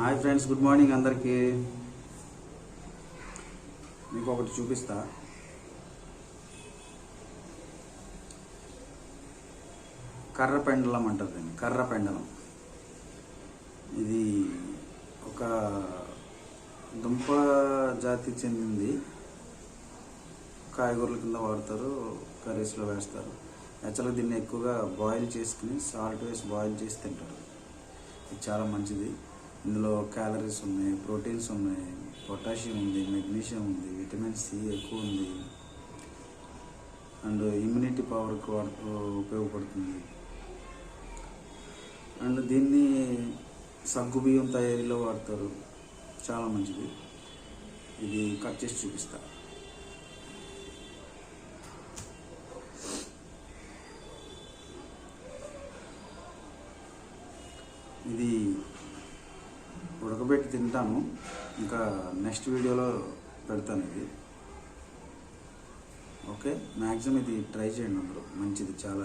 Hi friends, good morning అందరికీ. మీకు ఒకటి చూపిస్తా. కర్ర పెండలం అంటారు దీన్ని, కర్ర పెండలం. ఇది ఒక దుంప జాతికి చెందింది. కాయగూరల కింద వాడతారు, కర్రీస్లో వేస్తారు. యాక్చువల్గా దీన్ని ఎక్కువగా బాయిల్ చేసుకుని సాల్ట్ వేసి బాయిల్ చేసి తింటారు. ఇది చాలా మంచిది. ఇందులో క్యాలరీస్ ఉన్నాయి, ప్రోటీన్స్ ఉన్నాయి, పొటాషియం ఉంది, మెగ్నీషియం ఉంది, విటమిన్ సి ఎక్కువ ఉంది, అండ్ ఇమ్యూనిటీ పవర్కి ఉపయోగపడుతుంది. అండ్ దీన్ని సగ్గుబియ్యం తయారీలో వాడతారు, చాలా మంచిది. ఇది కట్ చేసి చూపిస్తా. ఇది ఉడకబెట్టి తింటాను, ఇంకా నెక్స్ట్ వీడియోలో పెడతాను ఇది. ఓకే, మ్యాక్సిమం ఇది ట్రై చేయండి అందరూ, మంచిది చాలా.